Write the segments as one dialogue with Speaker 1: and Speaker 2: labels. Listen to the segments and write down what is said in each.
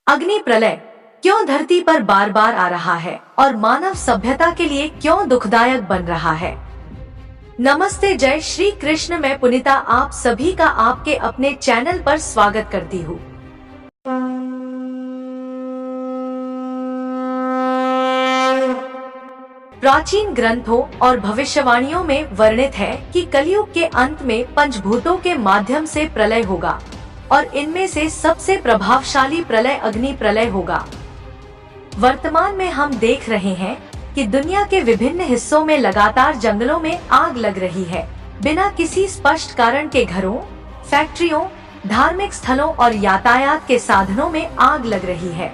Speaker 1: अग्नि प्रलय क्यों धरती पर बार बार आ रहा है और मानव सभ्यता के लिए क्यों दुखदायक बन रहा है। नमस्ते, जय श्री कृष्ण। मैं पुनीता आप सभी का आपके अपने चैनल पर स्वागत करती हूँ। प्राचीन ग्रंथों और भविष्यवाणियों में वर्णित है कि कलयुग के अंत में पंचभूतों के माध्यम से प्रलय होगा और इनमें से सबसे प्रभावशाली प्रलय अग्नि प्रलय होगा। वर्तमान में हम देख रहे हैं कि दुनिया के विभिन्न हिस्सों में लगातार जंगलों में आग लग रही है। बिना किसी स्पष्ट कारण के घरों, फैक्ट्रियों, धार्मिक स्थलों और यातायात के साधनों में आग लग रही है।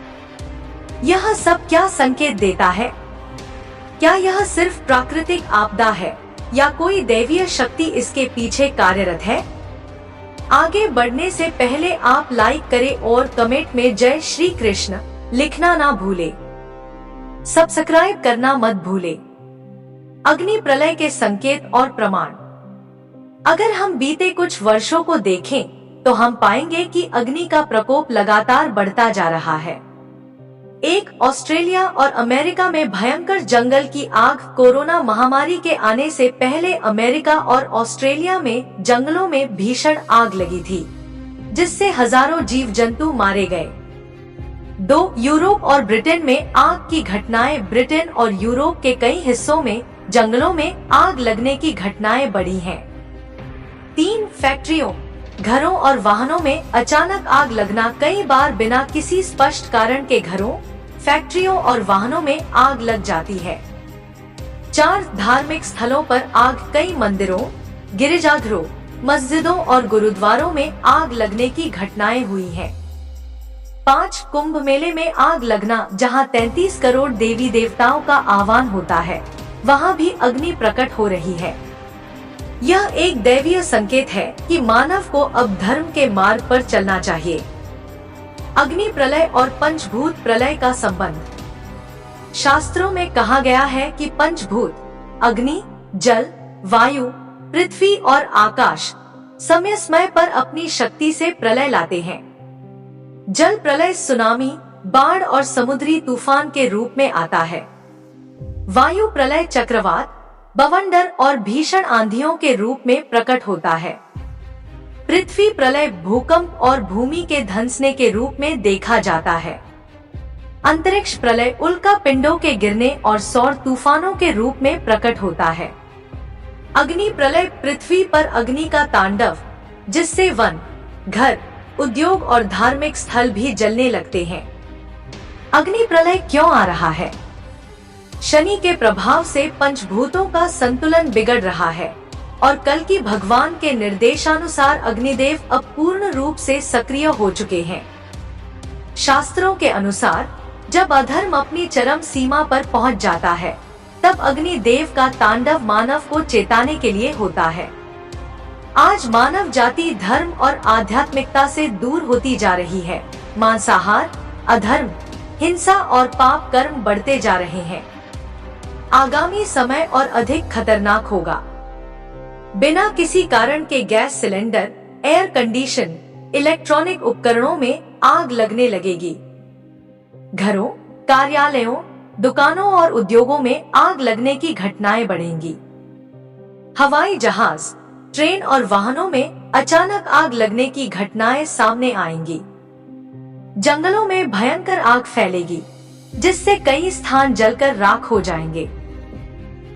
Speaker 1: यह सब क्या संकेत देता है? क्या यह सिर्फ प्राकृतिक आपदा है या कोई दैवीय शक्ति इसके पीछे कार्यरत है? आगे बढ़ने से पहले आप लाइक करें और कमेंट में जय श्री कृष्ण लिखना ना भूलें। सब्सक्राइब करना मत भूलें। अग्नि प्रलय के संकेत और प्रमाण। अगर हम बीते कुछ वर्षों को देखें तो हम पाएंगे कि अग्नि का प्रकोप लगातार बढ़ता जा रहा है। एक ऑस्ट्रेलिया और अमेरिका में भयंकर जंगल की आग। कोरोना महामारी के आने से पहले अमेरिका और ऑस्ट्रेलिया में जंगलों में भीषण आग लगी थी, जिससे हजारों जीव जंतु मारे गए। यूरोप और ब्रिटेन में आग की घटनाएं। ब्रिटेन और यूरोप के कई हिस्सों में जंगलों में आग लगने की घटनाएं बढ़ी हैं। फैक्ट्रियों, घरों और वाहनों में अचानक आग लगना। कई बार बिना किसी स्पष्ट कारण के घरों, फैक्ट्रियों और वाहनों में आग लग जाती है। धार्मिक स्थलों पर आग। कई मंदिरों, गिरजाघरों, मस्जिदों और गुरुद्वारों में आग लगने की घटनाएं हुई हैं। कुंभ मेले में आग लगना। जहां 33 करोड़ देवी देवताओं का आह्वान होता है, वहां भी अग्नि प्रकट हो रही है। यह एक दैवीय संकेत है कि मानव को अब धर्म के मार्ग पर चलना चाहिए। अग्नि प्रलय और पंचभूत प्रलय का संबंध। शास्त्रों में कहा गया है कि पंचभूत अग्नि, जल, वायु, पृथ्वी और आकाश समय समय पर अपनी शक्ति से प्रलय लाते हैं। जल प्रलय सुनामी, बाढ़ और समुद्री तूफान के रूप में आता है। वायु प्रलय चक्रवात, बवंडर और भीषण आंधियों के रूप में प्रकट होता है। पृथ्वी प्रलय भूकंप और भूमि के धंसने के रूप में देखा जाता है। अंतरिक्ष प्रलय उल्का पिंडों के गिरने और सौर तूफानों के रूप में प्रकट होता है। अग्नि प्रलय पृथ्वी पर अग्नि का तांडव, जिससे वन, घर, उद्योग और धार्मिक स्थल भी जलने लगते हैं। अग्नि प्रलय क्यों आ रहा है? शनि के प्रभाव से पंचभूतों का संतुलन बिगड़ रहा है और कल्कि भगवान के निर्देशानुसार अग्निदेव अब पूर्ण रूप से सक्रिय हो चुके हैं। शास्त्रों के अनुसार जब अधर्म अपनी चरम सीमा पर पहुंच जाता है, तब अग्निदेव का तांडव मानव को चेताने के लिए होता है। आज मानव जाति धर्म और आध्यात्मिकता से दूर होती जा रही है। मांसाहार, अधर्म, हिंसा और पाप कर्म बढ़ते जा रहे हैं। आगामी समय और अधिक खतरनाक होगा। बिना किसी कारण के gas cylinder, air condition, electronic उपकरणों में आग लगने लगेगी। घरों, कार्यालयों, दुकानों और उद्योगों में आग लगने की घटनाएं बढ़ेंगी। हवाई जहाज, ट्रेन और वाहनों में अचानक आग लगने की घटनाएं सामने आएंगी। जंगलों में भयंकर आग फैलेगी, जिससे कई स्थान जलकर राख हो जाएंगे।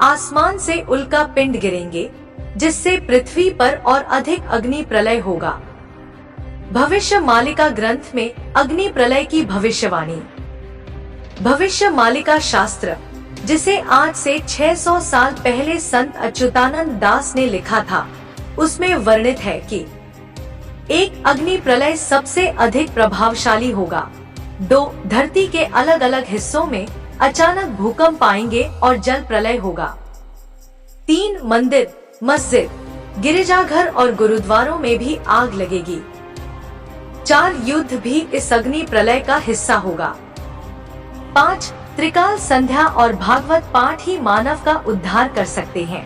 Speaker 1: आसमान से उल्का पिंड गिरेंगे, जिससे पृथ्वी पर और अधिक अग्नि प्रलय होगा। भविष्य मालिका ग्रंथ में अग्नि प्रलय की भविष्यवाणी। भविष्य मालिका शास्त्र, जिसे आज से 600 साल पहले संत अच्युतानंद दास ने लिखा था, उसमें वर्णित है कि एक अग्नि प्रलय सबसे अधिक प्रभावशाली होगा। धरती के अलग अलग हिस्सों में अचानक भूकंप आएंगे और जल प्रलय होगा। मंदिर, मस्जिद, गिरजाघर और गुरुद्वारों में भी आग लगेगी। युद्ध भी इस अग्नि प्रलय का हिस्सा होगा। त्रिकाल संध्या और भागवत पाठ ही मानव का उद्धार कर सकते हैं।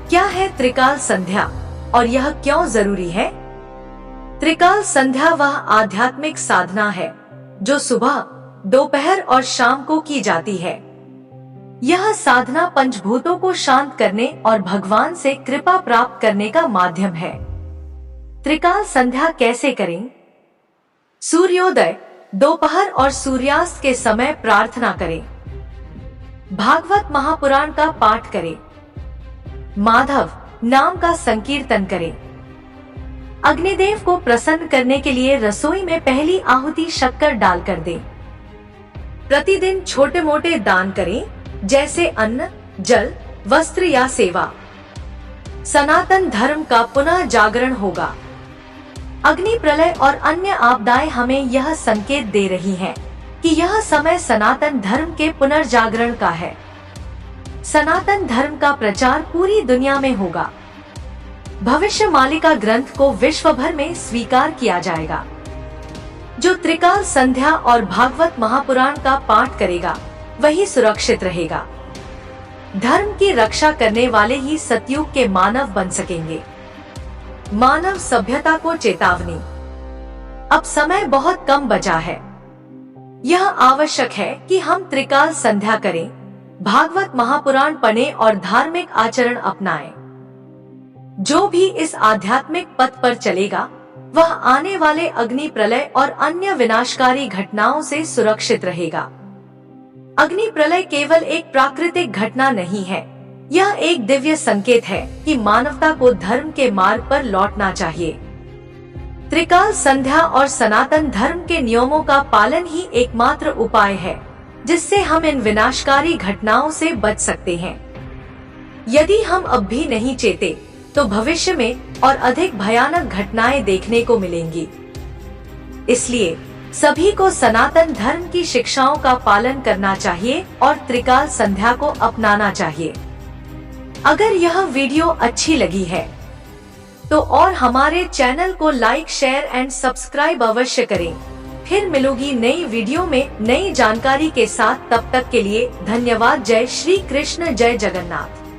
Speaker 1: क्या है त्रिकाल संध्या और यह क्यों जरूरी है? त्रिकाल संध्या वह आध्यात्मिक साधना है जो सुबह, दोपहर और शाम को की जाती है। यह साधना पंचभूतों को शांत करने और भगवान से कृपा प्राप्त करने का माध्यम है। त्रिकाल संध्या कैसे करें? सूर्योदय, दोपहर और सूर्यास्त के समय प्रार्थना करें। भागवत महापुराण का पाठ करें। माधव नाम का संकीर्तन करें। अग्निदेव को प्रसन्न करने के लिए रसोई में पहली आहुति शक्कर डालकर दें। प्रतिदिन छोटे मोटे दान करें, जैसे अन्न, जल, वस्त्र या सेवा। सनातन धर्म का पुनः जागरण होगा। अग्नि प्रलय और अन्य आपदाएं हमें यह संकेत दे रही हैं कि यह समय सनातन धर्म के पुनर्जागरण का है। सनातन धर्म का प्रचार पूरी दुनिया में होगा। भविष्यमालिका ग्रंथ को विश्व भर में स्वीकार किया जाएगा। जो त्रिकाल संध्या और भागवत महापुराण का पाठ करेगा वही सुरक्षित रहेगा। धर्म की रक्षा करने वाले ही सतयुग के मानव बन सकेंगे। मानव सभ्यता को चेतावनी। अब समय बहुत कम बचा है। यह आवश्यक है कि हम त्रिकाल संध्या करें, भागवत महापुराण पढ़ें और धार्मिक आचरण अपनाएं। जो भी इस आध्यात्मिक पथ पर चलेगा वह आने वाले अग्नि प्रलय और अन्य विनाशकारी घटनाओं से सुरक्षित रहेगा। अग्नि प्रलय केवल एक प्राकृतिक घटना नहीं है, यह एक दिव्य संकेत है कि मानवता को धर्म के मार्ग पर लौटना चाहिए। त्रिकाल संध्या और सनातन धर्म के नियमों का पालन ही एकमात्र उपाय है जिससे हम इन विनाशकारी घटनाओं से बच सकते हैं। यदि हम अब भी नहीं चेते तो भविष्य में और अधिक भयानक घटनाएं देखने को मिलेंगी। इसलिए सभी को सनातन धर्म की शिक्षाओं का पालन करना चाहिए और त्रिकाल संध्या को अपनाना चाहिए। अगर यह वीडियो अच्छी लगी है तो और हमारे चैनल को लाइक, शेयर एंड सब्सक्राइब अवश्य करें। फिर मिलूंगी नई वीडियो में नई जानकारी के साथ। तब तक के लिए धन्यवाद। जय श्री कृष्ण, जय जगन्नाथ।